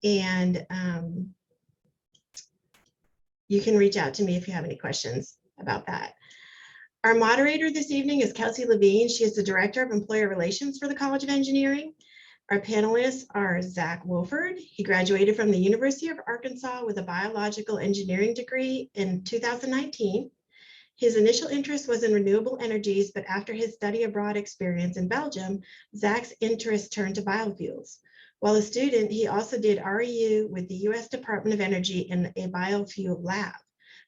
And you can reach out to me if you have any questions about that. Our moderator this evening is Kelsey Levine. She is the Director of Employer Relations for the College of Engineering. Our panelists are Zach Wolford. He graduated from the University of Arkansas with a biological engineering degree in 2019. His initial interest was in renewable energies, but after his study abroad experience in Belgium, Zach's interest turned to biofuels. While a student, he also did REU with the U.S. Department of Energy in a biofuel lab.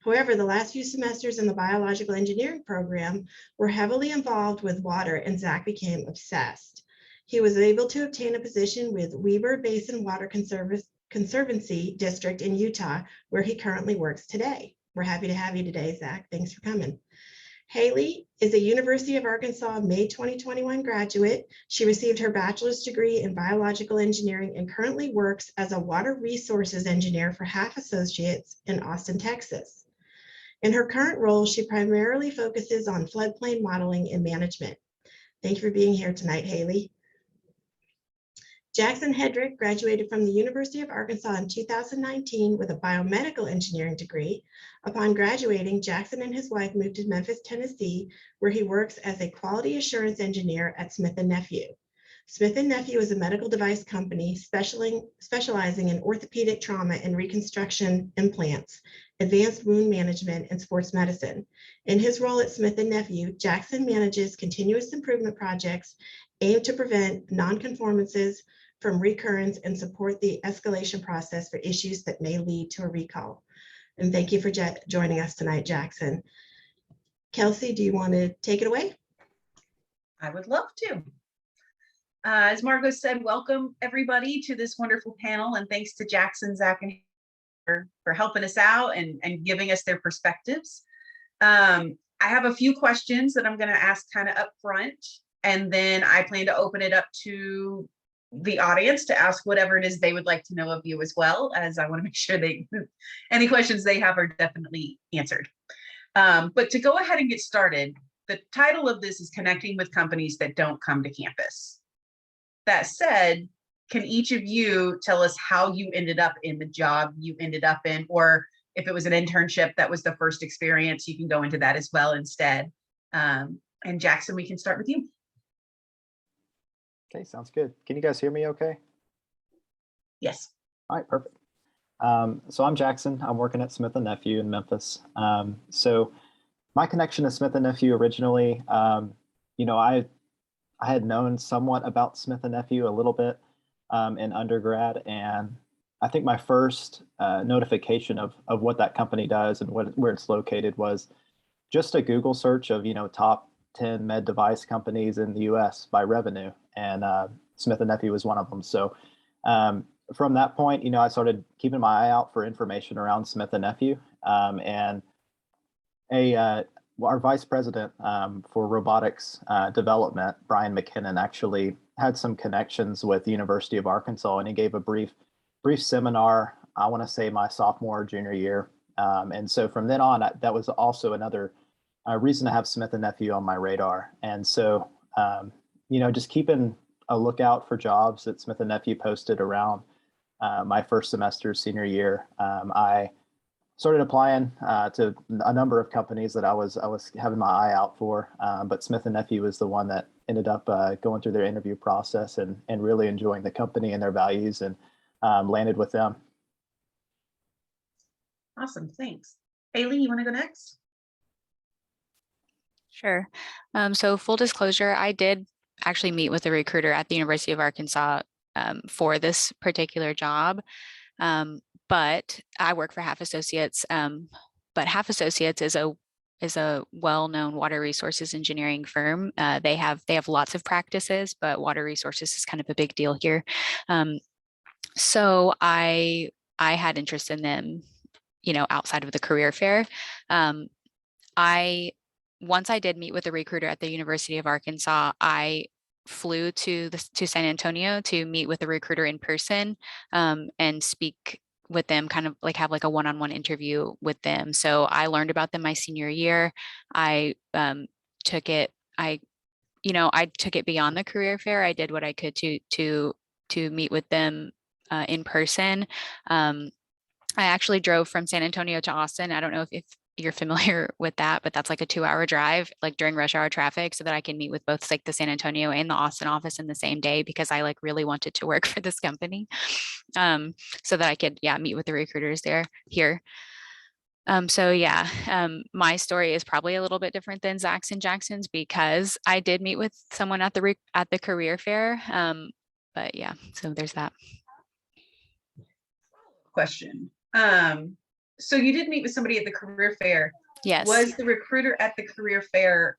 However, the last few semesters in the biological engineering program were heavily involved with water, and Zach became obsessed. He was able to obtain a position with Weber Basin Water Conservancy District in Utah, where he currently works today. We're happy to have you today, Zach. Thanks for coming. Haley is a University of Arkansas May 2021 graduate. She received her bachelor's degree in biological engineering and currently works as a water resources engineer for Half Associates in Austin, Texas. In her current role, she primarily focuses on floodplain modeling and management. Thank you for being here tonight, Haley. Jackson Hedrick graduated from the University of Arkansas in 2019 with a biomedical engineering degree. Upon graduating, Jackson and his wife moved to Memphis, Tennessee, where he works as a quality assurance engineer at Smith & Nephew. Smith & Nephew is a medical device company specializing in orthopedic trauma and reconstruction implants, advanced wound management, and sports medicine. In his role at Smith & Nephew, Jackson manages continuous improvement projects aimed to prevent nonconformances from recurrence and support the escalation process for issues that may lead to a recall. And thank you for joining us tonight, Jackson. Kelsey, do you want to take it away? I would love to. As Margot said, welcome everybody to this wonderful panel, and thanks to Jackson, Zach, and for helping us out and giving us their perspectives. I have a few questions that I'm going to ask kind of up front, and then I plan to open it up to the audience to ask whatever it is they would like to know of you, as well as I want to make sure any questions they have are definitely answered. But to go ahead and get started, the title of this is Connecting with Companies That Don't Come to Campus. That said, can each of you tell us how you ended up in the job you ended up in, or if it was an internship that was the first experience, you can go into that as well instead. And Jackson, we can start with you. Okay, sounds good. Can you guys hear me okay? Yes. All right, perfect. So I'm Jackson. I'm working at Smith & Nephew in Memphis. So my connection to Smith & Nephew originally, I had known somewhat about Smith & Nephew a little bit in undergrad, and I think my first notification of what that company does and where it's located was just a Google search of, top 10 med device companies in the US by revenue, and Smith & Nephew was one of them. So from that point, I started keeping my eye out for information around Smith & Nephew, and our vice president for robotics development, Brian McKinnon, actually had some connections with the University of Arkansas, and he gave a brief seminar, I want to say my sophomore or junior year. And so from then on, that was also another reason to have Smith & Nephew on my radar. And so, just keeping a lookout for jobs that Smith & Nephew posted around my first semester senior year, I started applying to a number of companies that I was having my eye out for, but Smith & Nephew was the one that ended up going through their interview process and really enjoying the company and their values, and landed with them. Awesome, thanks. Haley, you want to go next? Sure. So full disclosure, I did actually meet with a recruiter at the University of Arkansas for this particular job. But I work for Half Associates, but Half Associates is a well-known water resources engineering firm. They have lots of practices, but water resources is kind of a big deal here. So I had interest in them, outside of the career fair. Once I did meet with a recruiter at the University of Arkansas, I flew to San Antonio to meet with a recruiter in person and speak with them, kind of like have like a one-on-one interview with them. So I learned about them my senior year. I you know, I took it beyond the career fair. I did what I could to meet with them in person. I actually drove from San Antonio to Austin. I don't know if you're familiar with that, but that's like a 2-hour drive, like during rush hour traffic, so that I can meet with both like the San Antonio and the Austin office in the same day, because I like really wanted to work for this company. So that I could, yeah, meet with the recruiters here. So yeah, my story is probably a little bit different than Zach's and Jackson's, because I did meet with someone at the career fair. But yeah, so there's that. Question. So you did meet with somebody at the career fair. Yes. Was the recruiter at the career fair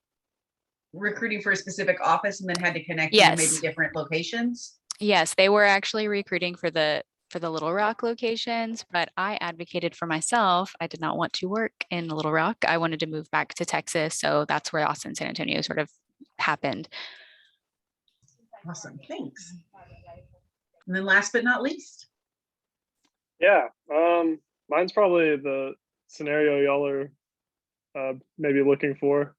recruiting for a specific office and then had to connect you to maybe Yes. different locations? Yes, they were actually recruiting for the Little Rock locations, but I advocated for myself. I did not want to work in Little Rock. I wanted to move back to Texas. So that's where Austin, San Antonio sort of happened. Awesome, thanks. And then last but not least. Yeah, mine's probably the scenario y'all are maybe looking for,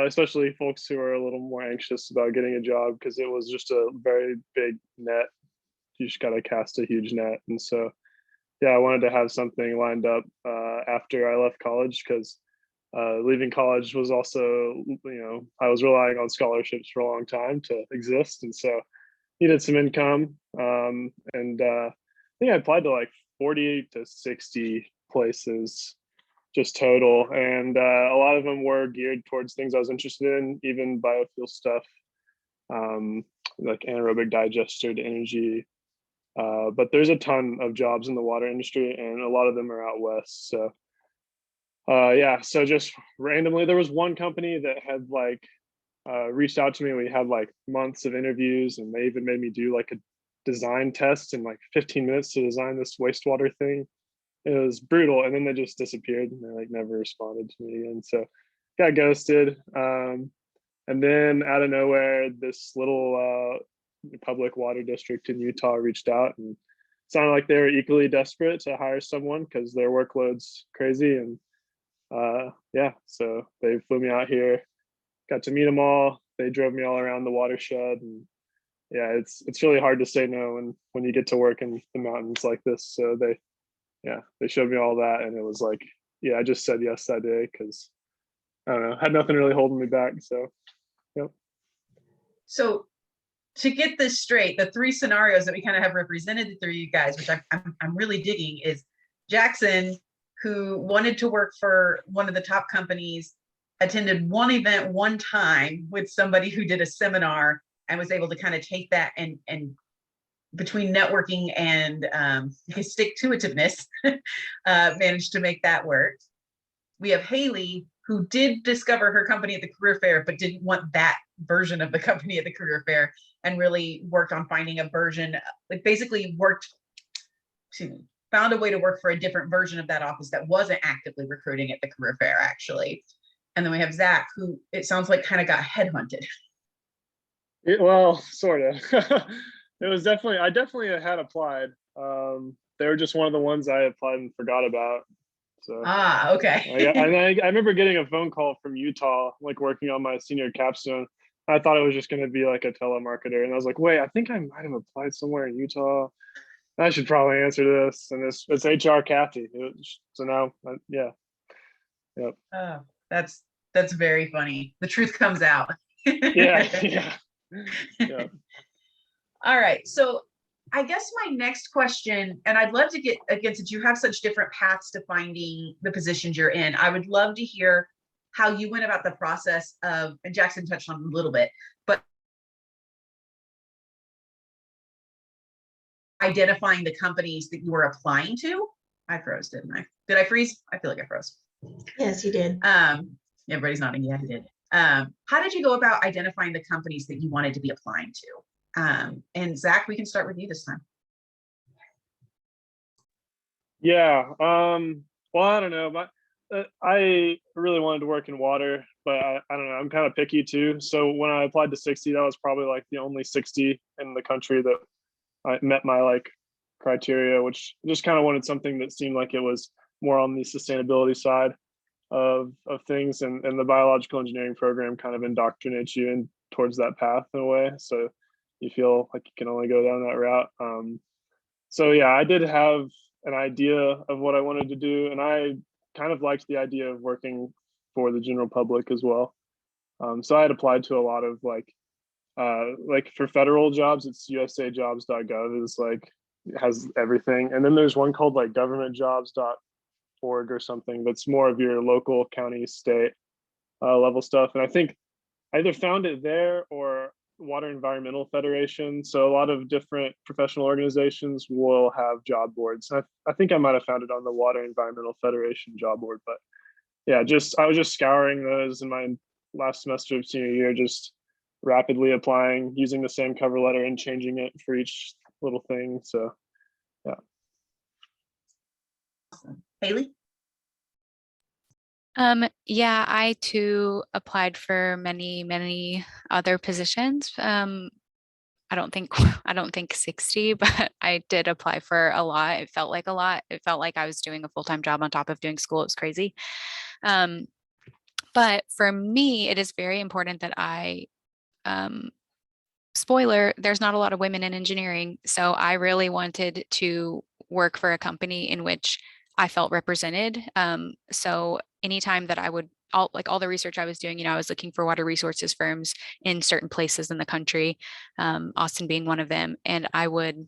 especially folks who are a little more anxious about getting a job, because it was just a very big net. You just got to cast a huge net. And so, yeah, I wanted to have something lined up after I left college, because leaving college was also, I was relying on scholarships for a long time to exist. And so needed some income. And I think I applied to like 48 to 60 places just total. And a lot of them were geared towards things I was interested in, even biofuel stuff, like anaerobic digester to energy. But there's a ton of jobs in the water industry, and a lot of them are out west. So yeah, so just randomly, there was one company that had like reached out to me. We had like months of interviews, and they even made me do like a design test in like 15 minutes to design this wastewater thing. It was brutal. And then they just disappeared, and they like never responded to me again. So got ghosted. And then out of nowhere, this little public water district in Utah reached out, and sounded like they were equally desperate to hire someone because their workload's crazy. And yeah, so they flew me out here, got to meet them all. They drove me all around the watershed, and yeah, it's really hard to say no when you get to work in the mountains like this. So they showed me all that, and it was like, yeah, I just said yes that day because I don't know, had nothing really holding me back. So yep. So to get this straight, the three scenarios that we kind of have represented through you guys, which I'm really digging, is Jackson, who wanted to work for one of the top companies, attended one event one time with somebody who did a seminar, and was able to kind of take that and between networking and his stick-to-itiveness, managed to make that work. We have Haley, who did discover her company at the career fair, but didn't want that version of the company at the career fair, and really worked on finding a version, like basically found a way to work for a different version of that office that wasn't actively recruiting at the career fair, actually. And then we have Zach, who it sounds like kind of got headhunted. Well, sort of. It was I definitely had applied. They were just one of the ones I applied and forgot about. So Okay. I remember getting a phone call from Utah, like working on my senior capstone. I thought it was just going to be like a telemarketer, and I was like, wait, I think I might have applied somewhere in Utah. I should probably answer this. And it's HR Kathy. So now, yeah. Yep. Oh, that's very funny. The truth comes out. Yeah. All right. So I guess my next question, and I'd love to get, again, since you have such different paths to finding the positions you're in, I would love to hear how you went about the process of, and Jackson touched on it a little bit, but identifying the companies that you were applying to. I froze, didn't I? Did I freeze? I feel like I froze. Yes, you did. Everybody's nodding. Yeah, I did. How did you go about identifying the companies that you wanted to be applying to? And Zach, we can start with you this time. Yeah. Well, I don't know. I really wanted to work in water, but I don't know. I'm kind of picky too. So when I applied to 60, that was probably like the only 60 in the country that I met my like criteria, which just kind of wanted something that seemed like it was more on the sustainability side. of things, and the biological engineering program kind of indoctrinates you in towards that path in a way. So you feel like you can only go down that route. So yeah, I did have an idea of what I wanted to do, and I kind of liked the idea of working for the general public as well. So I had applied to a lot of like for federal jobs, it's usajobs.gov is like has everything, and then there's one called like governmentjobs.org or something that's more of your local, county, state level stuff. And I think I either found it there or Water Environmental Federation. So a lot of different professional organizations will have job boards. I think I might have found it on the Water Environmental Federation job board, but yeah, I was just scouring those in my last semester of senior year, just rapidly applying, using the same cover letter and changing it for each little thing. So yeah. Awesome. Haley? Yeah, I too applied for many other positions. I don't think I don't think 60, but I did apply for a lot. It felt like a lot. It felt like I was doing a full-time job on top of doing school. It was crazy. But for me, it is very important that spoiler, there's not a lot of women in engineering. So I really wanted to work for a company in which I felt represented. So anytime that I would, all the research I was doing, I was looking for water resources firms in certain places in the country, Austin being one of them. And I would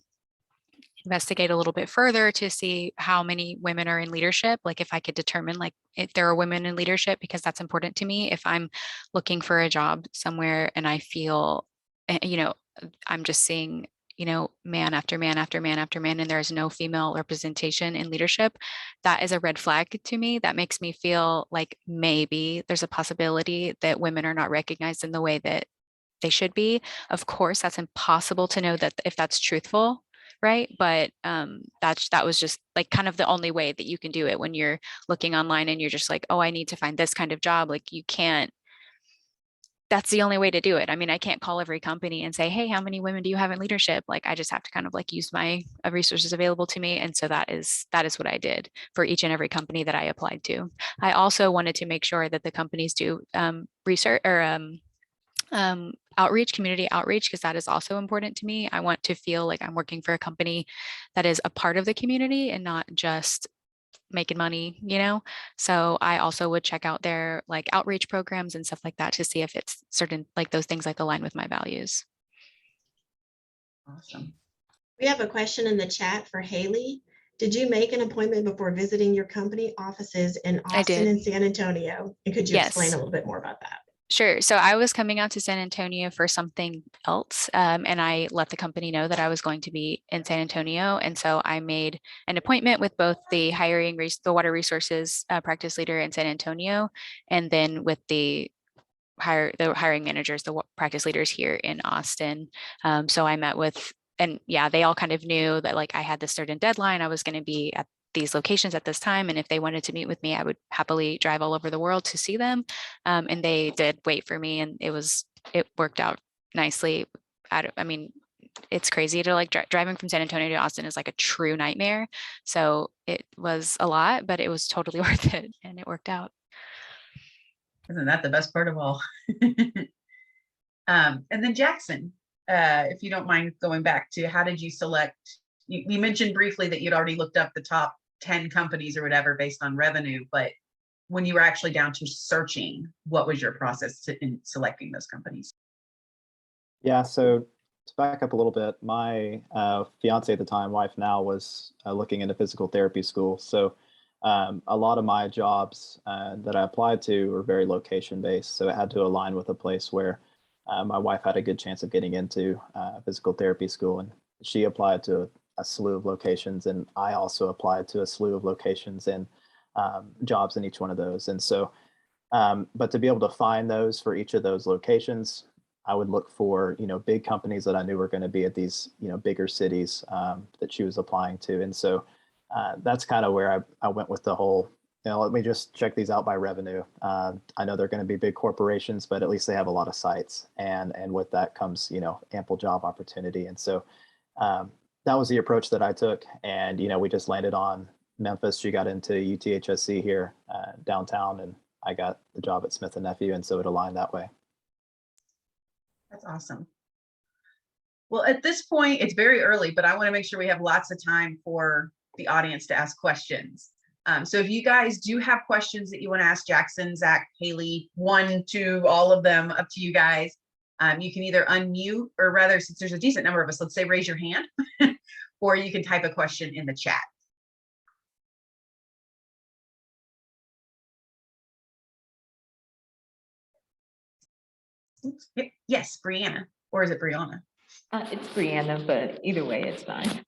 investigate a little bit further to see how many women are in leadership, like if I could determine like if there are women in leadership, because that's important to me. If I'm looking for a job somewhere and I feel, I'm just seeing, man after man after man after man, and there's no female representation in leadership, that is a red flag to me. That makes me feel like maybe there's a possibility that women are not recognized in the way that they should be. Of course, that's impossible to know that if that's truthful, right? But that was just like kind of the only way that you can do it when you're looking online and you're just like, oh, I need to find this kind of job. Like you can't, that's the only way to do it. I mean, I can't call every company and say, hey, how many women do you have in leadership? Like I just have to kind of like use my resources available to me. And so that is what I did for each and every company that I applied to. I also wanted to make sure that the companies do research or outreach, community outreach, because that is also important to me. I want to feel like I'm working for a company that is a part of the community and not just making money, So I also would check out their like outreach programs and stuff like that to see if it's certain like those things like align with my values. Awesome. We have a question in the chat for Haley. Did you make an appointment before visiting your company offices in Austin and San Antonio? And could you explain a little bit more about that? Sure. So I was coming out to San Antonio for something else, and I let the company know that I was going to be in San Antonio. And so I made an appointment with both the the water resources practice leader in San Antonio, and then with the hiring managers, the practice leaders here in Austin. So I met with, and yeah, they all kind of knew that like I had this certain deadline. I was going to be at these locations at this time. And if they wanted to meet with me, I would happily drive all over the world to see them. And they did wait for me, and it worked out nicely. I mean, it's crazy to like driving from San Antonio to Austin is like a true nightmare. So it was a lot, but it was totally worth it, and it worked out. Isn't that the best part of all? And then Jackson, if you don't mind going back to how did you select? You mentioned briefly that you'd already looked up the top 10 companies or whatever based on revenue, but when you were actually down to searching, what was your process in selecting those companies? Yeah, so to back up a little bit, my fiance at the time, wife now, was looking into physical therapy school. So a lot of my jobs that I applied to were very location based. So it had to align with a place where my wife had a good chance of getting into physical therapy school. And she applied to a slew of locations, and I also applied to a slew of locations and jobs in each one of those. And so, but to be able to find those for each of those locations, I would look for, big companies that I knew were going to be at these, bigger cities that she was applying to. And so that's kind of where I went with the whole, let me just check these out by revenue. I know they're going to be big corporations, but at least they have a lot of sites. And with that comes, ample job opportunity. And so that was the approach that I took. And, we just landed on Memphis. She got into UTHSC here downtown, and I got the job at Smith & Nephew, and so it aligned that way. That's awesome. Well, at this point, it's very early, but I want to make sure we have lots of time for the audience to ask questions. So if you guys do have questions that you want to ask Jackson, Zach, Haley, 1, 2, all of them, up to you guys. You can either unmute, or rather, since there's a decent number of us, let's say raise your hand, or you can type a question in the chat. Oops. Yes, Brianna, or is it Brianna? It's Brianna, but either way, it's fine.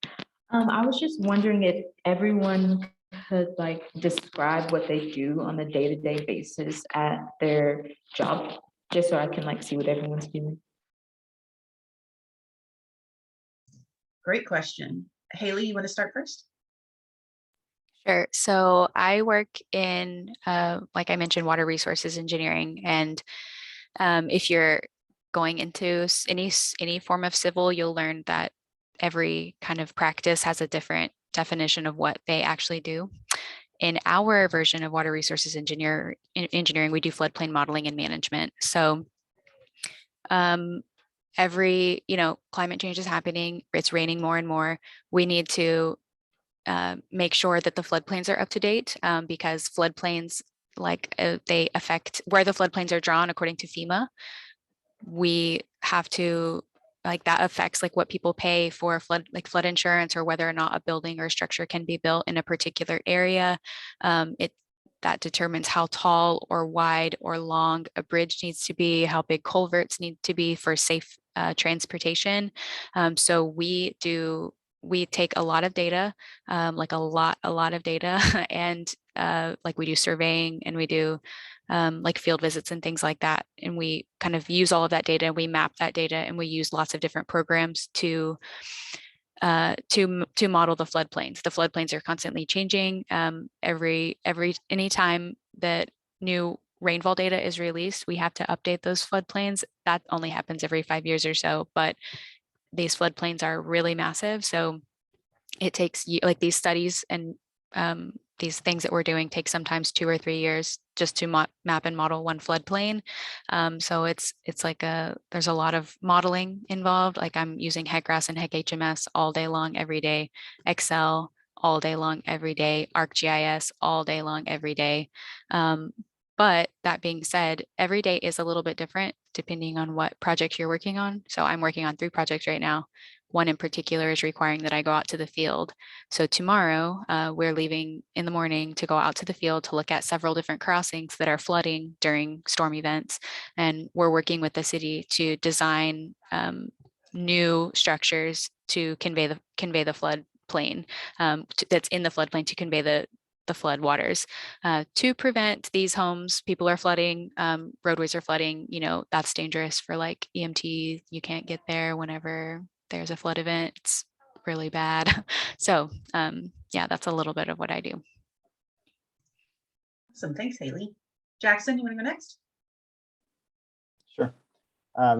I was just wondering if everyone could like describe what they do on a day-to-day basis at their job, just so I can like see what everyone's doing. Great question. Haley, you want to start first? Sure. So I work in, like I mentioned, water resources engineering. And if you're going into any form of civil, you'll learn that every kind of practice has a different definition of what they actually do. In our version of water resources engineering, we do floodplain modeling and management. So every, climate change is happening, it's raining more and more. We need to make sure that the floodplains are up to date, because floodplains, they affect where the floodplains are drawn according to FEMA. We have to, that affects what people pay for flood insurance, or whether or not a building or a structure can be built in a particular area. That determines how tall or wide or long a bridge needs to be, how big culverts need to be for safe transportation. So we take a lot of data, a lot of data, and we do surveying, and we do field visits and things like that. And we kind of use all of that data, we map that data, and we use lots of different programs to model the floodplains. The floodplains are constantly changing. Anytime that new rainfall data is released, we have to update those floodplains. That only happens every 5 years or so, but these floodplains are really massive. So it takes these studies and these things that we're doing take sometimes 2 or 3 years just to map and model one floodplain. So it's there's a lot of modeling involved. I'm using HEC-RAS and HEC-HMS all day long, every day, Excel all day long, every day, ArcGIS all day long, every day. But that being said, every day is a little bit different depending on what project you're working on. So I'm working on 3 projects right now. One in particular is requiring that I go out to the field. So tomorrow, we're leaving in the morning to go out to the field to look at several different crossings that are flooding during storm events. And we're working with the city to design new structures to convey the flood plain that's in the floodplain, to convey the flood waters to prevent these homes. People are flooding, roadways are flooding, that's dangerous for EMT. You can't get there whenever there's a flood event. It's really bad. So yeah, that's a little bit of what I do. Awesome. Thanks, Haley. Jackson, you want to go next? Sure.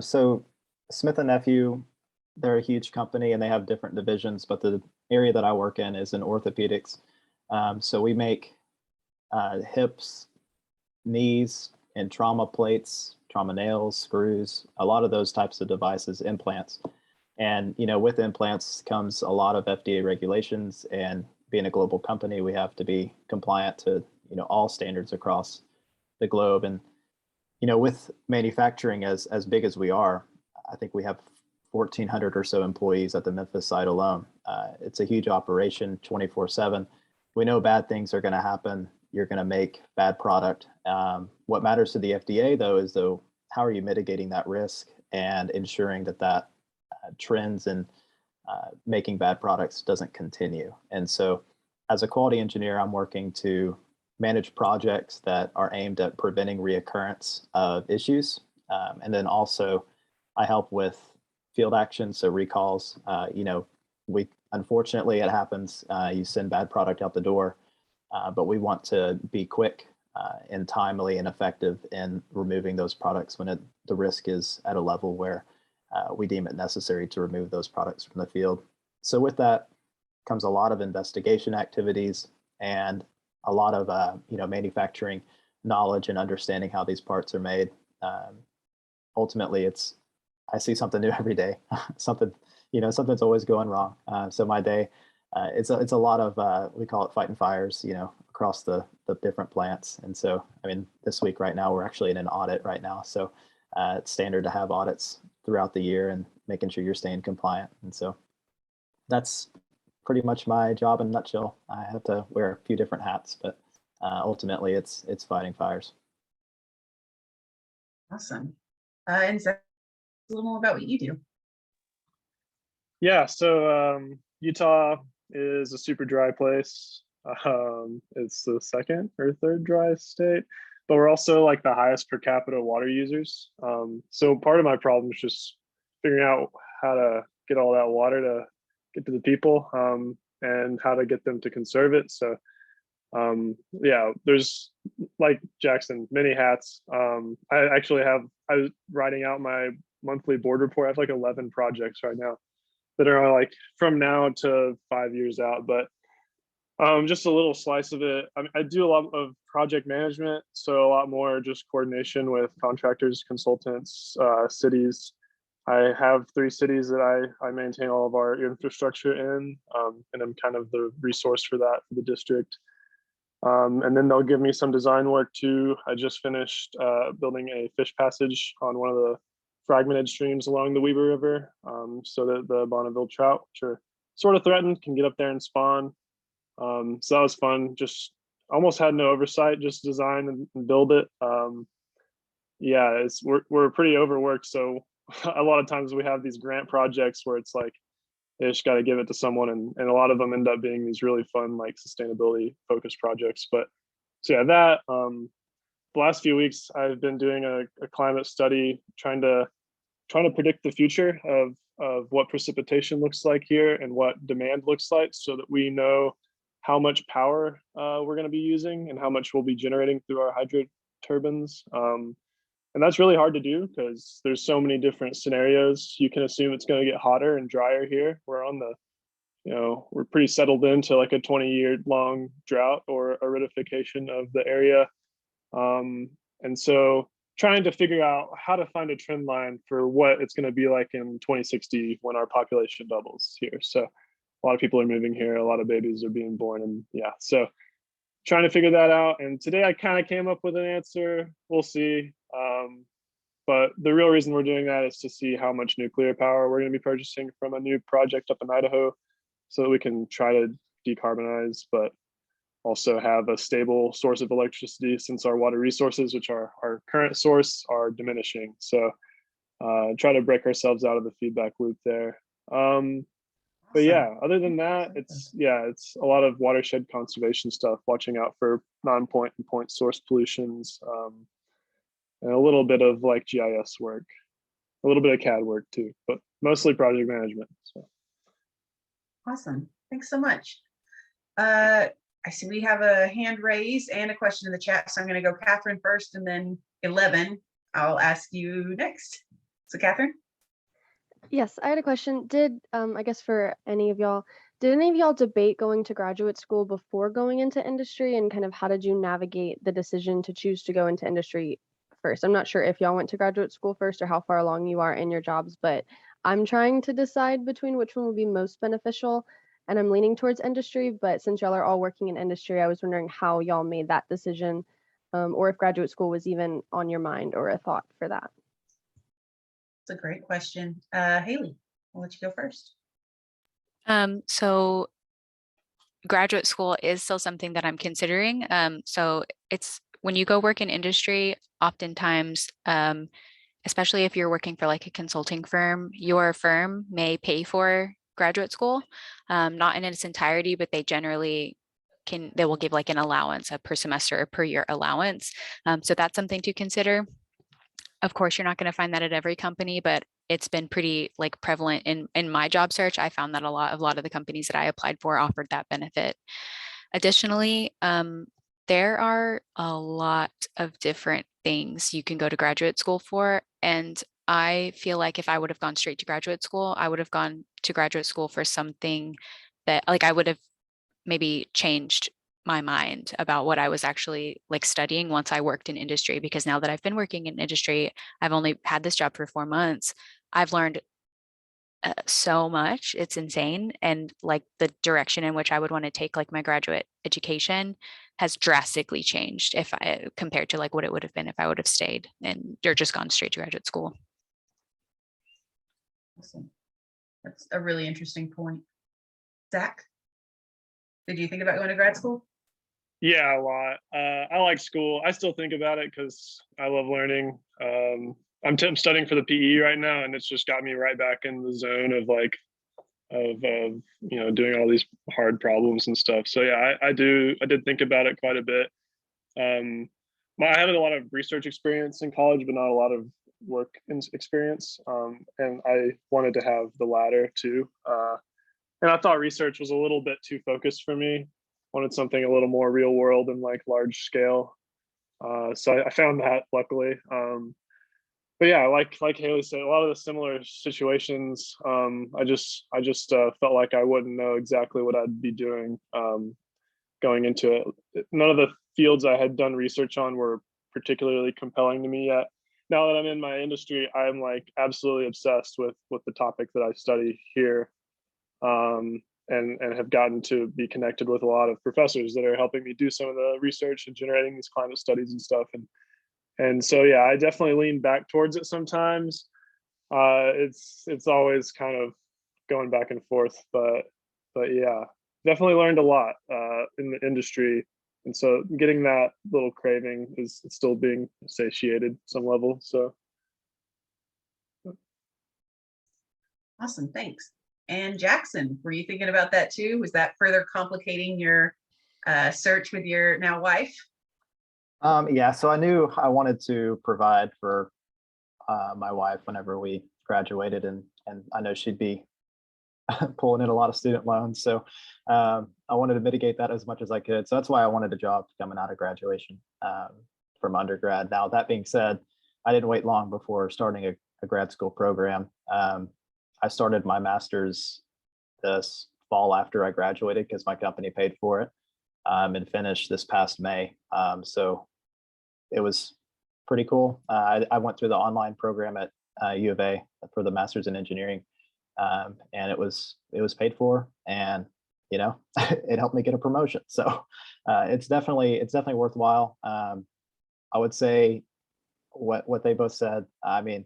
So Smith & Nephew, they're a huge company and they have different divisions, but the area that I work in is in orthopedics. So we make hips, knees, and trauma plates, trauma nails, screws, a lot of those types of devices, implants. And, with implants comes a lot of FDA regulations, and being a global company, we have to be compliant to, all standards across the globe. And, with manufacturing as big as we are, I think we have 1,400 or so employees at the Memphis site alone. It's a huge operation, 24/7. We know bad things are going to happen. You're going to make bad product. What matters to the FDA, though, is how are you mitigating that risk and ensuring that trends in making bad products doesn't continue. And so as a quality engineer, I'm working to manage projects that are aimed at preventing reoccurrence of issues. And then also I help with field action, so recalls. Unfortunately, it happens. You send bad product out the door, but we want to be quick and timely and effective in removing those products when the risk is at a level where we deem it necessary to remove those products from the field. So with that comes a lot of investigation activities, and a lot of manufacturing knowledge and understanding how these parts are made. Ultimately, I see something new every day. Something's always going wrong. So my day, it's a lot of we call it fighting fires, across the different plants. And so, I mean, this week right now we're actually in an audit right now. So it's standard to have audits throughout the year and making sure you're staying compliant. And so that's pretty much my job in a nutshell. I have to wear a few different hats, but ultimately it's fighting fires. Awesome. And Zach, a little more about what you do. Yeah, so Utah is a super dry place. It's the second or third driest state, but we're also like the highest per capita water users. So part of my problem is just figuring out how to get all that water to get to the people, and how to get them to conserve it. So yeah, there's, like Jackson, many hats. I was writing out my monthly board report. I have like 11 projects right now that are like from now to 5 years out, but just a little slice of it. I do a lot of project management, so a lot more just coordination with contractors, consultants, cities. I have 3 cities that I maintain all of our infrastructure in, and I'm kind of the resource for that for the district. And then they'll give me some design work too. I just finished building a fish passage on one of the fragmented streams along the Weber River, so that the Bonneville trout, which are sort of threatened, can get up there and spawn. So that was fun. Just almost had no oversight, just design and build it. Yeah, we're pretty overworked, so a lot of times we have these grant projects where it's like they just got to give it to someone, and a lot of them end up being these really fun, like sustainability focused projects. But so yeah, that the last few weeks I've been doing a climate study, trying to predict the future of what precipitation looks like here and what demand looks like, so that we know how much power we're going to be using and how much we'll be generating through our hydro turbines. And that's really hard to do because there's so many different scenarios. You can assume it's going to get hotter and drier here. We're pretty settled into like a 20-year long drought or aridification of the area. And so trying to figure out how to find a trend line for what it's going to be like in 2060 when our population doubles here. So a lot of people are moving here, a lot of babies are being born, and yeah, so trying to figure that out. And today I kind of came up with an answer. We'll see. But the real reason we're doing that is to see how much nuclear power we're going to be purchasing from a new project up in Idaho, so that we can try to decarbonize, but also have a stable source of electricity, since our water resources, which are our current source, are diminishing. So try to break ourselves out of the feedback loop there. But yeah, other than that, it's a lot of watershed conservation stuff, watching out for non-point and point source pollutions, and a little bit of like GIS work, a little bit of CAD work too, but mostly project management. So. Awesome. Thanks so much. I see we have a hand raised and a question in the chat. So I'm going to go Catherine first, and then 11. I'll ask you next. So Catherine. Yes, I had a question. I guess for any of y'all, did any of y'all debate going to graduate school before going into industry, and kind of how did you navigate the decision to choose to go into industry first? I'm not sure if y'all went to graduate school first or how far along you are in your jobs, but I'm trying to decide between which one will be most beneficial, and I'm leaning towards industry. But since y'all are all working in industry, I was wondering how y'all made that decision, or if graduate school was even on your mind or a thought for that. That's a great question. Haley, I'll let you go first. So graduate school is still something that I'm considering. So it's when you go work in industry, oftentimes, especially if you're working for like a consulting firm, your firm may pay for graduate school, not in its entirety, but they generally they will give like an allowance, a per semester or per year allowance. So that's something to consider. Of course, you're not going to find that at every company, but it's been pretty like prevalent in my job search. I found that a lot of the companies that I applied for offered that benefit. Additionally, there are a lot of different things you can go to graduate school for. And I feel like if I would have gone straight to graduate school, I would have gone to graduate school for something that like I would have maybe changed my mind about what I was actually like studying once I worked in industry, because now that I've been working in industry, I've only had this job for 4 months. I've learned so much. It's insane. And like the direction in which I would want to take like my graduate education has drastically changed if I compared to like what it would have been if I would have stayed and or just gone straight to graduate school. Awesome. That's a really interesting point. Zach, did you think about going to grad school? Yeah, a lot. I like school. I still think about it because I love learning. I'm studying for the PE right now, and it's just got me right back in the zone of like doing all these hard problems and stuff. So yeah, I did think about it quite a bit. I had a lot of research experience in college, but not a lot of work experience. And I wanted to have the latter too. And I thought research was a little bit too focused for me. Wanted something a little more real world and like large scale. So I found that luckily. But yeah, like Haley said, a lot of the similar situations. I just felt like I wouldn't know exactly what I'd be doing going into it. None of the fields I had done research on were particularly compelling to me yet. Now that I'm in my industry, I'm like absolutely obsessed with the topic that I study here. And have gotten to be connected with a lot of professors that are helping me do some of the research and generating these climate studies and stuff. And so, yeah, I definitely lean back towards it sometimes. It's always kind of going back and forth, but yeah, definitely learned a lot in the industry. And so getting that little craving is still being satiated some level. So. Awesome, thanks. And Jackson, were you thinking about that too? Was that further complicating your search with your now wife? Yeah, so I knew I wanted to provide for my wife whenever we graduated, and I know she'd be pulling in a lot of student loans. So I wanted to mitigate that as much as I could. So that's why I wanted a job coming out of graduation from undergrad. Now, that being said, I didn't wait long before starting a grad school program. I started my master's this fall after I graduated because my company paid for it, and finished this past May. So it was pretty cool. I went through the online program at U of A for the master's in engineering, and it was paid for, and it helped me get a promotion. So it's definitely worthwhile. I would say what they both said. I mean,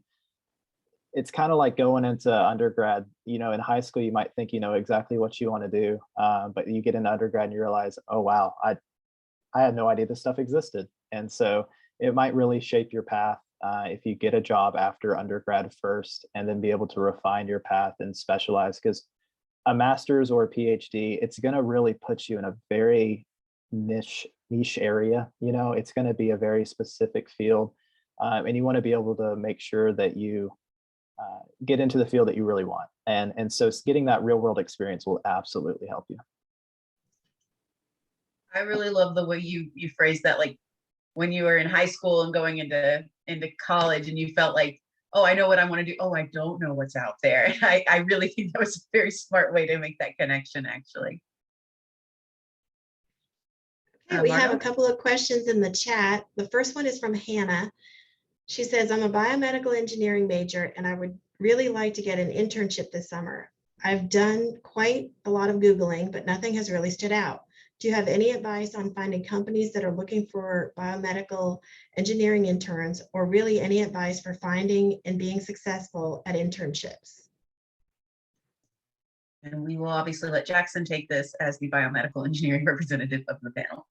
it's kind of like going into undergrad. In high school, you might think you know exactly what you want to do, but you get into undergrad and you realize, oh wow, I had no idea this stuff existed. And so it might really shape your path if you get a job after undergrad first, and then be able to refine your path and specialize. Because a master's or a PhD, it's going to really put you in a very niche area. It's going to be a very specific field, and you want to be able to make sure that you get into the field that you really want. And so getting that real world experience will absolutely help you. I really love the way you phrased that, like when you were in high school and going into college and you felt like, oh, I know what I want to do. Oh, I don't know what's out there. And I really think that was a very smart way to make that connection, actually. Okay, we have a Margo? couple of questions in the chat. The first one is from Hannah. She says, I'm a biomedical engineering major and I would really like to get an internship this summer. I've done quite a lot of Googling, but nothing has really stood out. Do you have any advice on finding companies that are looking for biomedical engineering interns, or really any advice for finding and being successful at internships? And we will obviously let Jackson take this as the biomedical engineering representative of the panel.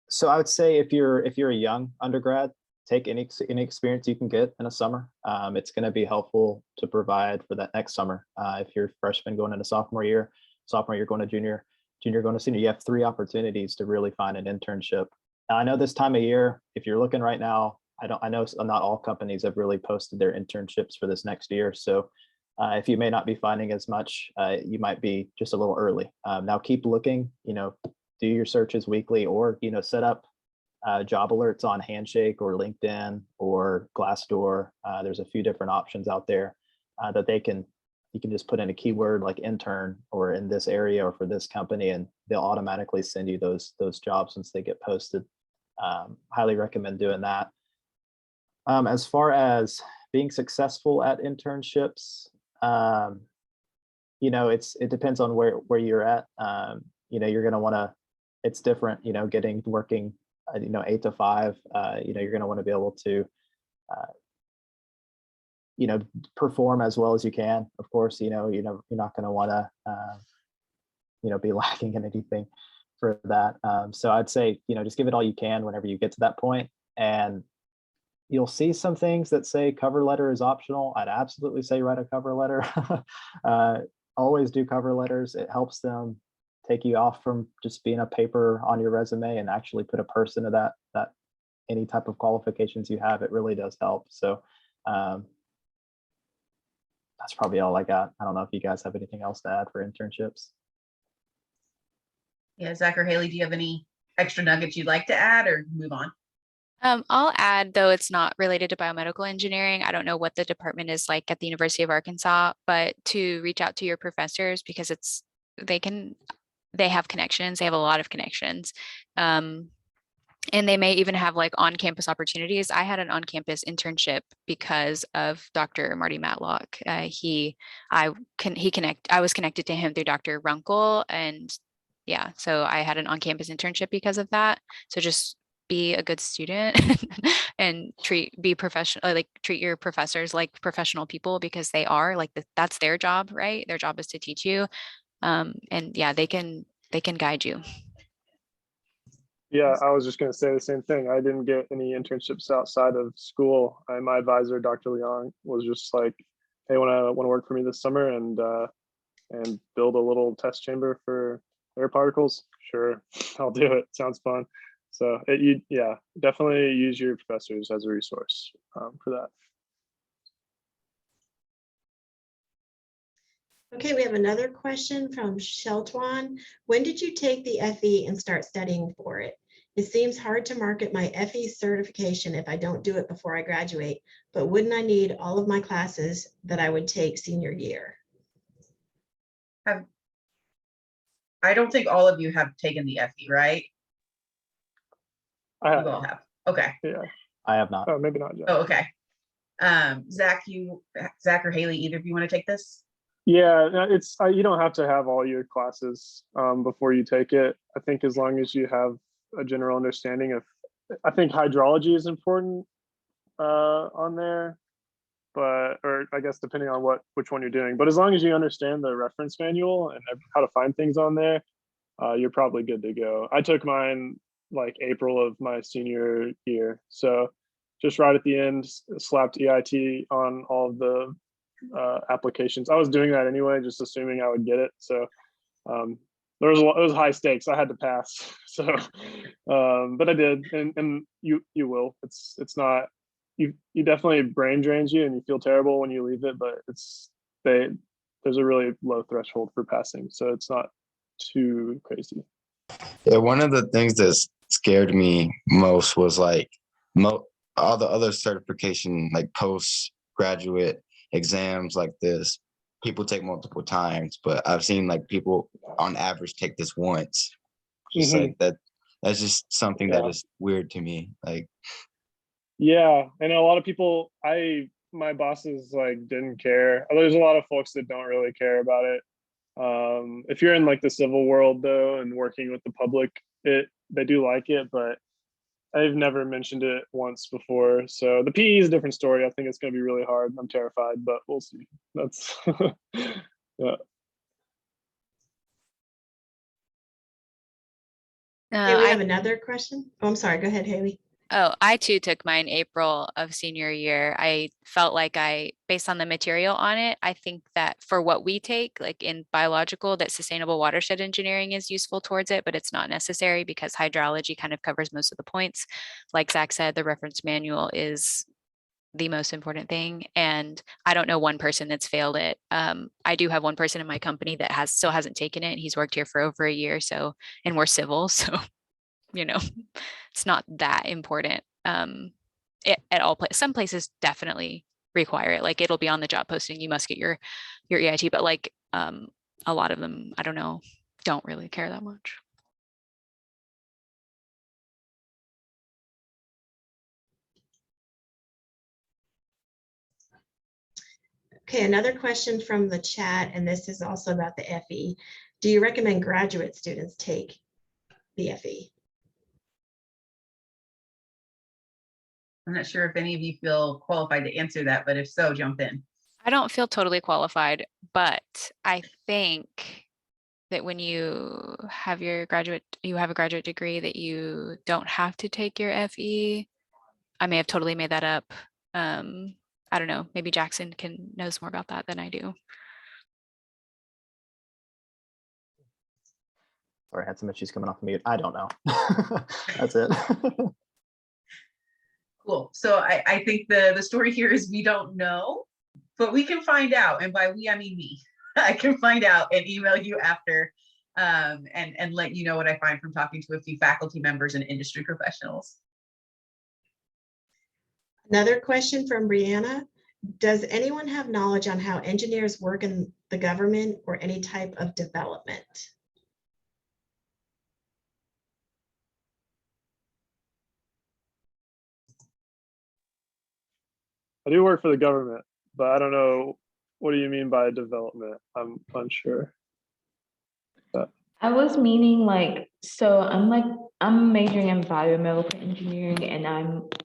So I would say if you're a young undergrad, take any experience you can get in a summer. It's going to be helpful to provide for that next summer. If you're a freshman going into sophomore year going to junior going to senior, you have 3 opportunities to really find an internship. Now, I know this time of year, if you're looking right now, I know not all companies have really posted their internships for this next year. So if you may not be finding as much, you might be just a little early. Now keep looking, do your searches weekly, or set up job alerts on Handshake or LinkedIn or Glassdoor. There's a few different options out there that they can you can just put in a keyword like intern or in this area or for this company, and they'll automatically send you those jobs once they get posted. Highly recommend doing that. As far as being successful at internships, you know, it depends on where you're at. You know, you're going to want to, it's different, you know, working, you know, 8 to 5, you know, you're going to want to be able to, you know, perform as well as you can. Of course, you know, you're not going to want to, you know, be lacking in anything for that. So I'd say, you know, just give it all you can whenever you get to that point. And you'll see some things that say cover letter is optional. I'd absolutely say write a cover letter. Always do cover letters. It helps them take you off from just being a paper on your resume and actually put a person to that any type of qualifications you have. It really does help. So that's probably all I got. I don't know if you guys have anything else to add for internships. Yeah, Zach or Haley, do you have any extra nuggets you'd like to add or move on? I'll add, though it's not related to biomedical engineering, I don't know what the department is like at the University of Arkansas, but to reach out to your professors, because they have connections, they have a lot of connections. And they may even have like on-campus opportunities. I had an on-campus internship because of Dr. Marty Matlock. I was connected to him through Dr. Runkle, and yeah, so I had an on-campus internship because of that. So just be a good student and treat your professors like professional people, because they are like that's their job, right? Their job is to teach you. And yeah, they can guide you. Yeah, I was just going to say the same thing. I didn't get any internships outside of school. My advisor, Dr. Leong, was just like, "Hey, want to work for me this summer and build a little test chamber for air particles? Sure, I'll do it. Sounds fun." So yeah, definitely use your professors as a resource for that. Okay, we have another question from Sheltwan. When did you take the FE and start studying for it? It seems hard to market my FE certification if I don't do it before I graduate, but wouldn't I need all of my classes that I would take senior year? I don't think all of you have taken the FE, right? I You all have. Okay. Yeah. I have not. Oh, maybe not. Jeff. Oh, okay. Zach or Haley, either of you want to take this? Yeah, no, it's you don't have to have all your classes before you take it. I think as long as you have a general understanding of, I think hydrology is important on there, or I guess depending on which one you're doing. But as long as you understand the reference manual and how to find things on there, you're probably good to go. I took mine like April of my senior year, so just right at the end, slapped EIT on all of the applications. I was doing that anyway, just assuming I would get it. So it was high stakes. I had to pass. So, but I did, and you will. It's not you definitely brain drains you, and you feel terrible when you leave it. But there's a really low threshold for passing, so it's not too crazy. Yeah, one of the things that scared me most was like all the other certification, like postgraduate exams like this, people take multiple times, but I've seen like people on average take this once. Just like that's just something that is weird to me. Like, yeah, and a lot of people, my bosses like didn't care. There's a lot of folks that don't really care about it. If you're in like the civil world though and working with the public, they do like it, but I've never mentioned it once before. So the PE is a different story. I think it's going to be really hard. I'm terrified, but we'll see. That's yeah. Okay, we have another question. Oh, I'm sorry. Go ahead, Haley. Oh, I too took mine April of senior year. I felt like based on the material on it, I think that for what we take, like in biological, that sustainable watershed engineering is useful towards it, but it's not necessary because hydrology kind of covers most of the points. Like Zach said, the reference manual is the most important thing. And I don't know one person that's failed it. I do have one person in my company that still hasn't taken it. And he's worked here for over a year. So, and we're civil. So, it's not that important at all places. Some places definitely require it. Like it'll be on the job posting, you must get your EIT, but like a lot of them, I don't know, don't really care that much. Okay, another question from the chat, and this is also about the FE. Do you recommend graduate students take the FE? I'm not sure if any of you feel qualified to answer that, but if so, jump in. I don't feel totally qualified, but I think that when you have a graduate degree that you don't have to take your FE. I may have totally made that up. I don't know, maybe Jackson knows more about that than I do. Sorry, I had some issues coming off mute. I don't know. That's it. Cool. So I think the story here is we don't know, but we can find out. And by we, I mean me. I can find out and email you after and let you know what I find from talking to a few faculty members and industry professionals. Another question from Brianna. Does anyone have knowledge on how engineers work in the government or any type of development? I do work for the government, but I don't know, what do you mean by development? I'm unsure. I was meaning like, so I'm majoring in biomedical engineering, and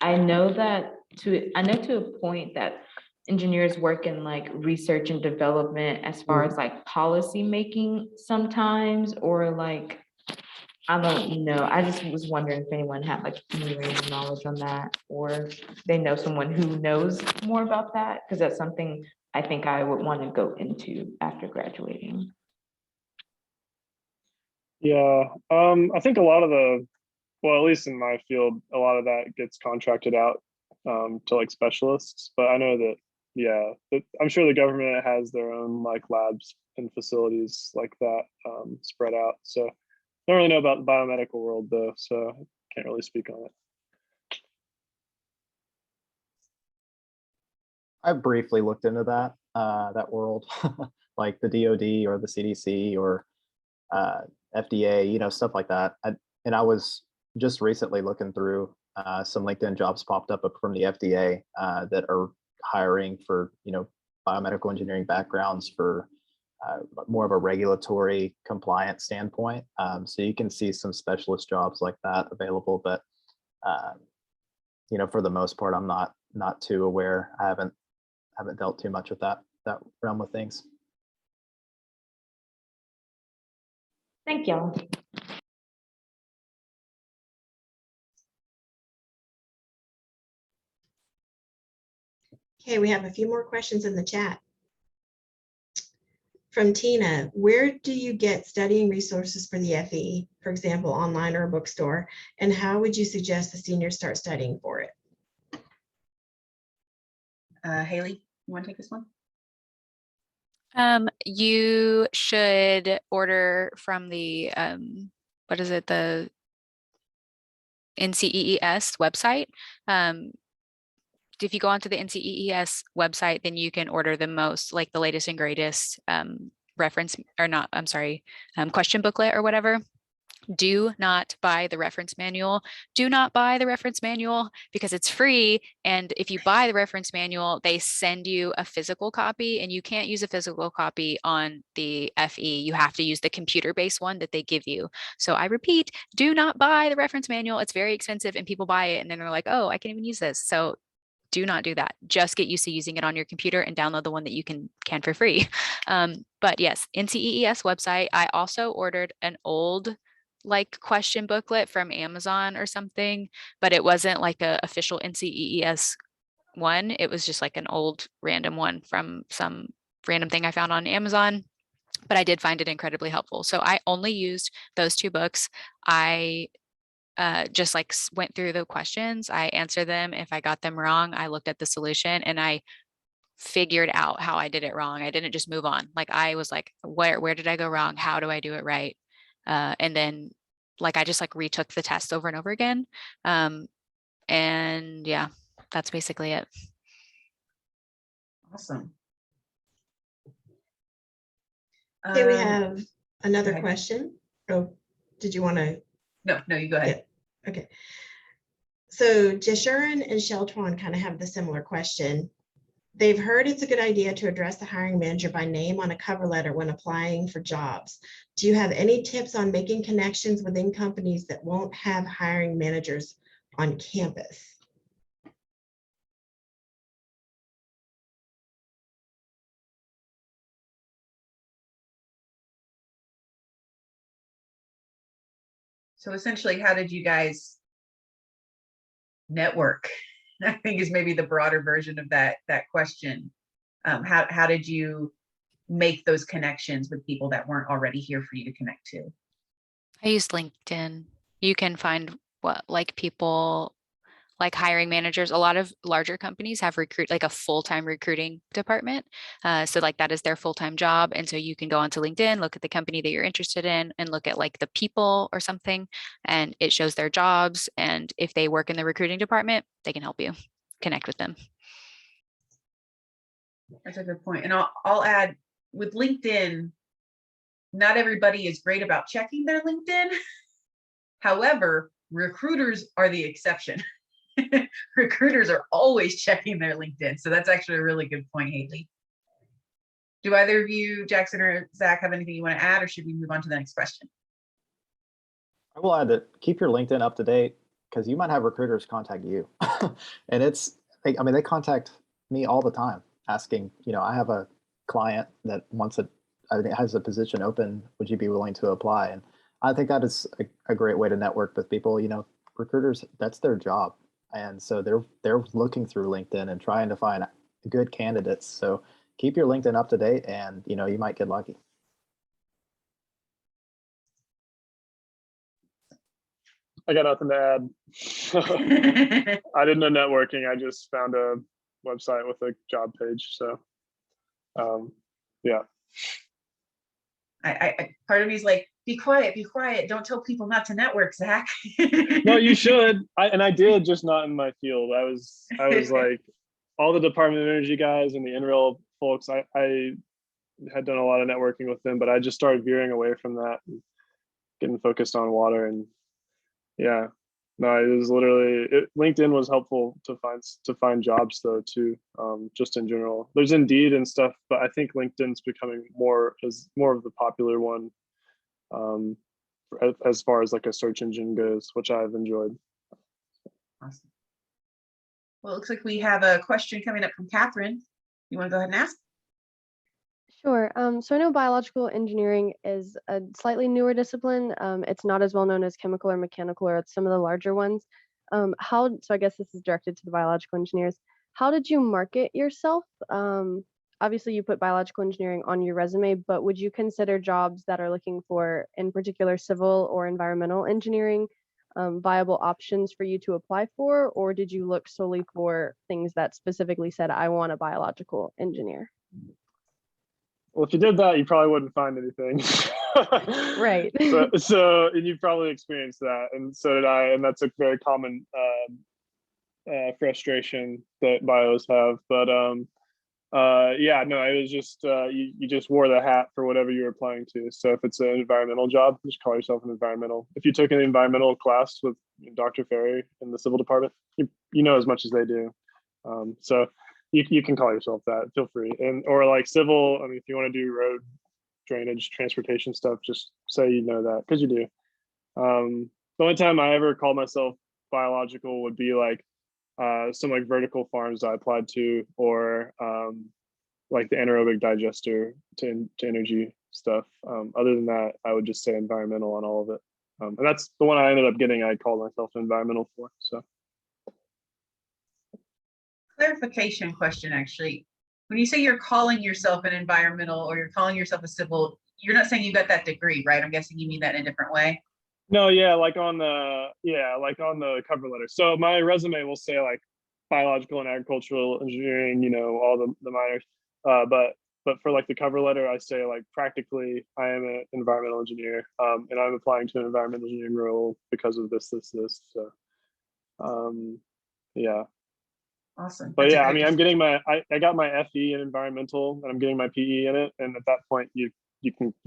I know to a point that engineers work in like research and development as far as like policy making sometimes, or like, I don't know. I just was wondering if anyone had like any random knowledge on that, or they know someone who knows more about that, because that's something I think I would want to go into after graduating. Yeah, I think a lot of well, at least in my field, a lot of that gets contracted out to like specialists. But I know that, yeah, I'm sure the government has their own like labs and facilities like that spread out. So I don't really know about the biomedical world though, so I can't really speak on it. I briefly looked into that world, like the DoD or the CDC or FDA, stuff like that. And I was just recently looking through some LinkedIn jobs popped up from the FDA that are hiring for, biomedical engineering backgrounds for more of a regulatory compliance standpoint. So you can see some specialist jobs like that available, but for the most part, I'm not too aware. I haven't dealt too much with that realm of things. Thank y'all. Okay, we have a few more questions in the chat. From Tina, where do you get studying resources for the FE, for example, online or a bookstore? And how would you suggest the seniors start studying for it? Haley, you want to take this one? You should order from the what is it, the NCEES website. If you go onto the NCEES website, then you can order the latest and greatest question booklet or whatever. Do not buy the reference manual. Do not buy the reference manual because it's free. And if you buy the reference manual, they send you a physical copy, and you can't use a physical copy on the FE. You have to use the computer-based one that they give you. So I repeat, do not buy the reference manual. It's very expensive and people buy it and then they're like, oh, I can't even use this. So do not do that. Just get used to using it on your computer and download the one that you can for free. But yes, NCEES website. I also ordered an old question booklet from Amazon or something, but it wasn't like a official NCEES one. It was just like an old random one from some random thing I found on Amazon, but I did find it incredibly helpful. So I only used those two books. I just went through the questions. I answered them. If I got them wrong, I looked at the solution and I figured out how I did it wrong. I didn't just move on. I was like, where did I go wrong? How do I do it right? And then I just retook the test over and over again. And yeah, that's basically it. Awesome. Okay, we Um, have another ahead. question. Oh, did you want to? No, you go ahead. Okay. So Jashurin and Sheltwan kind of have the similar question. They've heard it's a good idea to address the hiring manager by name on a cover letter when applying for jobs. Do you have any tips on making connections within companies that won't have hiring managers on campus? So essentially, how did you guys network? I think is maybe the broader version of that question. How did you make those connections with people that weren't already here for you to connect to? I use LinkedIn. You can find people like hiring managers. A lot of larger companies have like a full-time recruiting department. So like that is their full-time job. And so you can go onto LinkedIn, look at the company that you're interested in and look at like the people or something, and it shows their jobs. And if they work in the recruiting department, they can help you connect with them. That's a good point. And I'll add with LinkedIn, not everybody is great about checking their LinkedIn. However, recruiters are the exception. Recruiters are always checking their LinkedIn. So that's actually a really good point, Haley. Do either of you, Jackson or Zach, have anything you want to add, or should we move on to the next question? I will add that keep your LinkedIn up to date because you might have recruiters contact you. And they contact me all the time asking, I have a client that has a position open. Would you be willing to apply? And I think that is a great way to network with people. Recruiters, that's their job. And so they're looking through LinkedIn and trying to find good candidates. So keep your LinkedIn up to date and, you might get lucky. I got nothing to add. I didn't know networking. I just found a website with a job page. So, yeah. I part of me is like, be quiet, don't tell people not to network, Zach. No, you should. I did, just not in my field. I was like all the Department of Energy guys and the NREL folks. I had done a lot of networking with them, but I just started veering away from that and getting focused on water. And yeah, no, it was literally LinkedIn was helpful to find jobs though too. Just in general, there's Indeed and stuff, but I think LinkedIn's becoming more of the popular one. As far as like a search engine goes, which I've enjoyed. Awesome. Well, it looks like we have a question coming up from Catherine. You want to go ahead and ask? Sure. So I know biological engineering is a slightly newer discipline. It's not as well known as chemical or mechanical or some of the larger ones. So I guess this is directed to the biological engineers. How did you market yourself? Obviously you put biological engineering on your resume, but would you consider jobs that are looking for, in particular, civil or environmental engineering, viable options for you to apply for? Or did you look solely for things that specifically said, I want a biological engineer? Well, if you did that, you probably wouldn't find anything. Right. So and you probably experienced that, and so did I, and that's a very common frustration that bios have. But yeah, no, it was just you just wore the hat for whatever you were applying to. So if it's an environmental job, just call yourself an environmental. If you took an environmental class with Dr. Ferry in the civil department, you know as much as they do. So you can call yourself that. Feel free. Or like civil. I mean, if you want to do road drainage, transportation stuff, just say you know that because you do. The only time I ever called myself biological would be like some like vertical farms I applied to, or like the anaerobic digester to energy stuff. Other than that, I would just say environmental on all of it. And that's the one I ended up getting. I called myself environmental for. So. Clarification question, actually. When you say you're calling yourself an environmental or you're calling yourself a civil, you're not saying you got that degree, right? I'm guessing you mean that in a different way. No, yeah, like on the cover letter. So my resume will say like biological and agricultural engineering, all the minors. But for like the cover letter, I say like practically I am an environmental engineer, and I'm applying to an environmental engineering role because of this. So, yeah. Awesome. But That's a yeah, I great mean, I'm description. getting I got my FE in environmental and I'm getting my PE in it. And at that point, you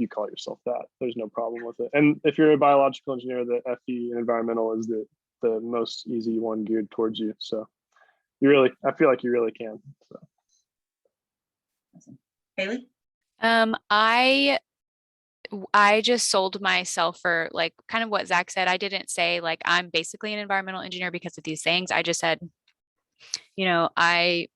call yourself that. There's no problem with it. And if you're a biological engineer, the FE in environmental is the most easy one geared towards you. So I feel like you really can. So. Awesome. Haley? I just sold myself for like kind of what Zach said. I didn't say like I'm basically an environmental engineer because of these things. I just said, I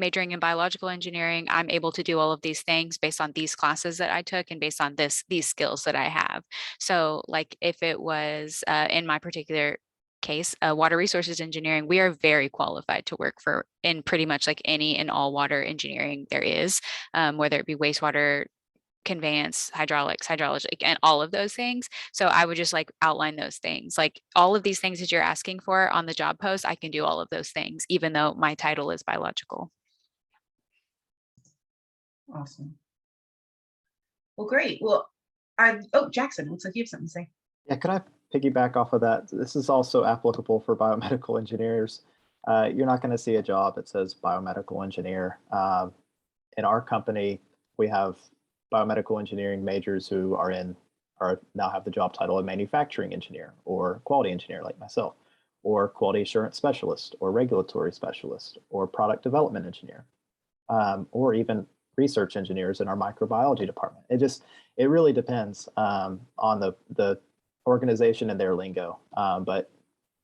majoring in biological engineering, I'm able to do all of these things based on these classes that I took and based on these skills that I have. So like if it was in my particular case, water resources engineering, we are very qualified to work for in pretty much like any and all water engineering there is, whether it be wastewater, conveyance, hydraulics, hydrology, and all of those things. So I would just like outline those things. Like all of these things that you're asking for on the job post, I can do all of those things, even though my title is biological. Awesome. Well, great. Well, Jackson, looks like you have something to say. Yeah, could I piggyback off of that? This is also applicable for biomedical engineers. You're not going to see a job that says biomedical engineer. In our company, we have biomedical engineering majors who are now have the job title of manufacturing engineer or quality engineer like myself, or quality assurance specialist or regulatory specialist or product development engineer, or even research engineers in our microbiology department. It really depends on the organization and their lingo. But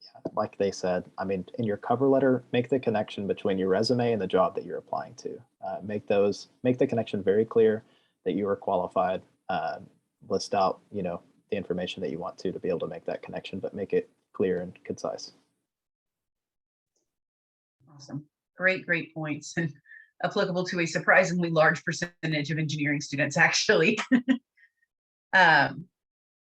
yeah, like they said, I mean, in your cover letter, make the connection between your resume and the job that you're applying to. Make the connection very clear that you are qualified. List out, the information that you want to be able to make that connection, but make it clear and concise. Awesome. Great points, and applicable to a surprisingly large percentage of engineering students, actually.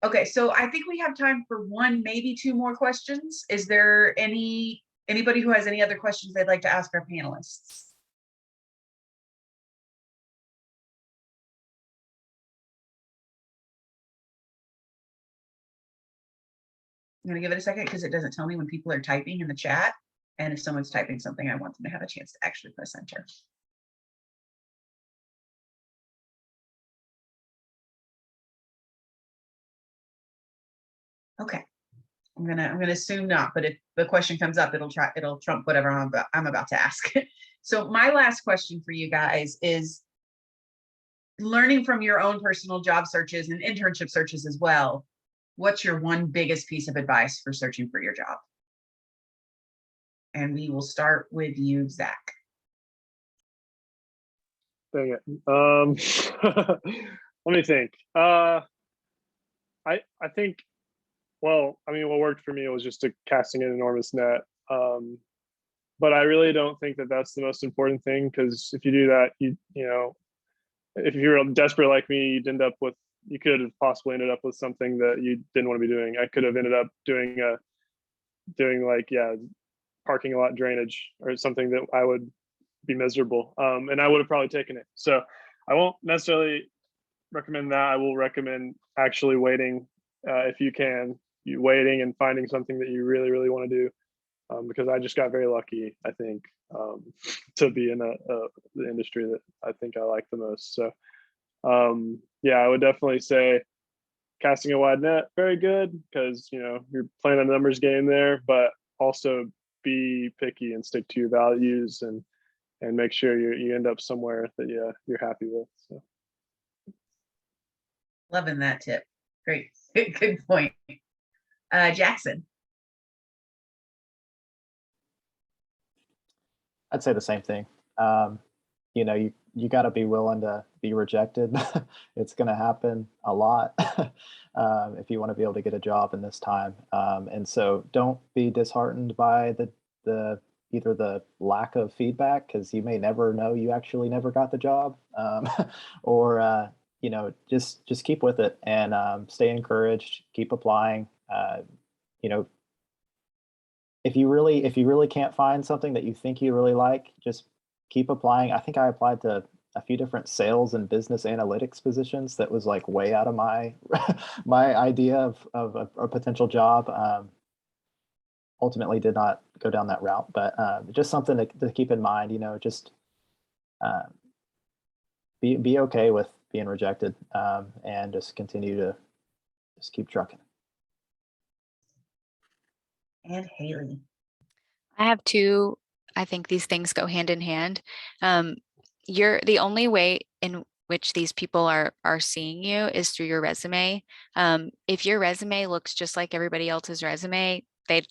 Okay, so I think we have time for one, maybe two more questions. Is there anybody who has any other questions they'd like to ask our panelists? I'm going to give it a second because it doesn't tell me when people are typing in the chat. And if someone's typing something, I want them to have a chance to actually press enter. Okay, I'm gonna assume not, but if the question comes up, it'll trump whatever I'm about to ask. So my last question for you guys is, learning from your own personal job searches and internship searches as well, what's your one biggest piece of advice for searching for your job? And we will start with you, Zach. Dang it. Let me think. I think, well, I mean, what worked for me was just casting an enormous net. But I really don't think that that's the most important thing, because if you do that, if you're desperate like me, you could have possibly ended up with something that you didn't want to be doing. I could have ended up doing parking lot drainage or something that I would be miserable. And I would have probably taken it. So I won't necessarily recommend that. I will recommend actually waiting, if you can, waiting and finding something that you really, really want to do. Because I just got very lucky, I think, to be in the industry that I think I like the most. So yeah, I would definitely say casting a wide net, very good, because you're playing a numbers game there, but also be picky and stick to your values and make sure you end up somewhere that you're happy with. So Loving that tip. Great. Good point. Jackson. I'd say the same thing. You got to be willing to be rejected. It's going to happen a lot if you want to be able to get a job in this time. And so don't be disheartened by either the lack of feedback, because you may never know you actually never got the job, or just keep with it and stay encouraged, keep applying. If you really can't find something that you think you really like, just keep applying. I think I applied to a few different sales and business analytics positions that was like way out of my my idea of a potential job. ultimately did not go down that route, but just something to keep in mind, just be okay with being rejected, and just continue to just keep trucking. And Haley. I have two. I think these things go hand in hand. You're the only way in which these people are seeing you is through your resume. If your resume looks just like everybody else's resume, they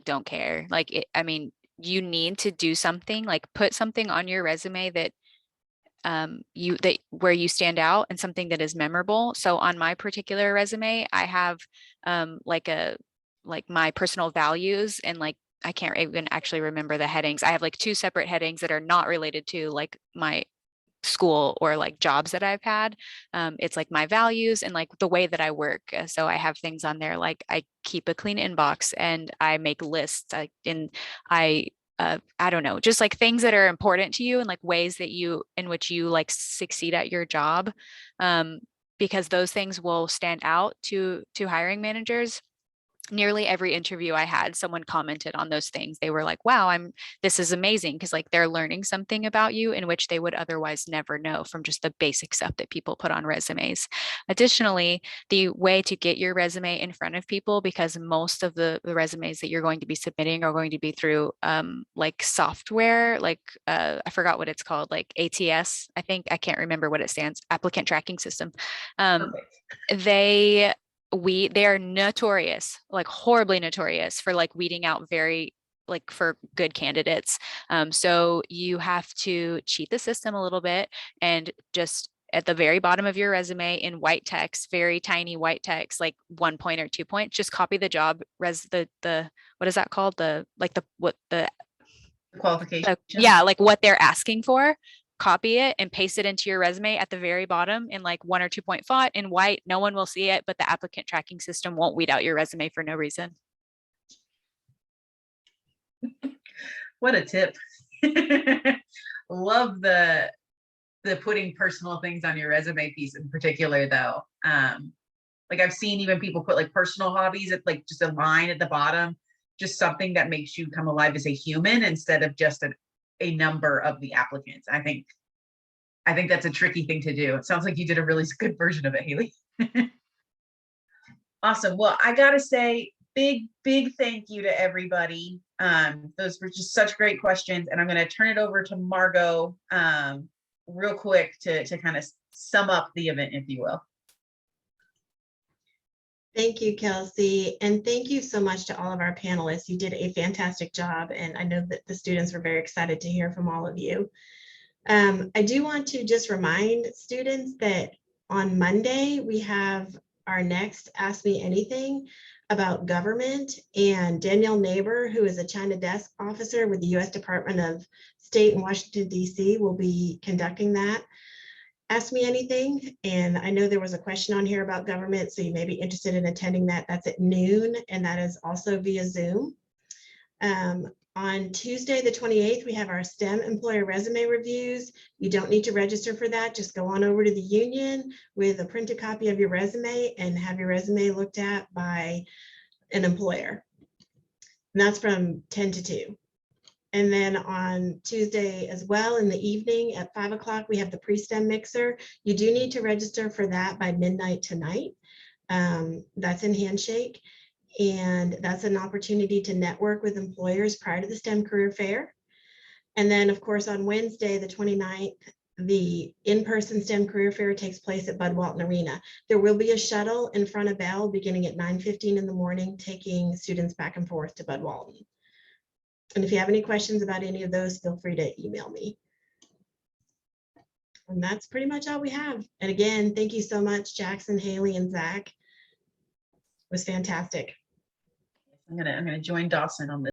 don't care. I mean, you need to do something, like put something on your resume that where you stand out and something that is memorable. So on my particular resume, I have like my personal values, and like I can't even actually remember the headings. I have like two separate headings that are not related to like my school or like jobs that I've had. It's like my values and like the way that I work. So I have things on there like I keep a clean inbox and I make lists. I don't know, just like things that are important to you and like ways that in which you like succeed at your job, because those things will stand out to hiring managers. Nearly every interview I had, someone commented on those things. They were like, wow, this is amazing, because like they're learning something about you in which they would otherwise never know from just the basic stuff that people put on resumes. Additionally, the way to get your resume in front of people, because most of the resumes that you're going to be submitting are going to be through like software, like I forgot what it's called, like ATS, I think. I can't remember what it stands, applicant tracking system. They are notorious, like horribly notorious for like weeding out for good candidates. So you have to cheat the system a little bit, and just at the very bottom of your resume in white text, very tiny white text, like 1 point or 2 points, just copy the job the what is that called? Qualification. Yeah, like what they're asking for. Copy it and paste it into your resume at the very bottom in like 1 or 2 point font in white. No one will see it, but the applicant tracking system won't weed out your resume for no reason. What a tip. Love the putting personal things on your resume piece in particular though. Like I've seen even people put like personal hobbies at like just a line at the bottom, just something that makes you come alive as a human instead of just a number of the applicants. I think that's a tricky thing to do. It sounds like you did a really good version of it, Haley. Awesome. Well, I gotta say, big thank you to everybody. Those were just such great questions, and I'm going to turn it over to Margot real quick to kind of sum up the event, if you will. Thank you, Kelsey. And thank you so much to all of our panelists. You did a fantastic job, and I know that the students were very excited to hear from all of you. I do want to just remind students that on Monday, we have our next Ask Me Anything about government, and Danielle Neighbor, who is a China desk officer with the U.S. Department of State in Washington, D.C., will be conducting that. Ask Me Anything. And I know there was a question on here about government, so you may be interested in attending that. That's at noon, and that is also via Zoom. On Tuesday, the 28th, we have our STEM employer resume reviews. You don't need to register for that. Just go on over to the union with a printed copy of your resume and have your resume looked at by an employer. And that's from 10 to 2. And then on Tuesday as well, in the evening at 5 o'clock, we have the pre-STEM mixer. You do need to register for that by midnight tonight. That's in Handshake. And that's an opportunity to network with employers prior to the STEM career fair. And then, of course, on Wednesday, the 29th, the in-person STEM career fair takes place at Bud Walton Arena. There will be a shuttle in front of Bell beginning at 9:15 in the morning, taking students back and forth to Bud Walton. And if you have any questions about any of those, feel free to email me. And that's pretty much all we have. And again, thank you so much, Jackson, Haley, and Zach. It was fantastic. I'm gonna join Dawson on this.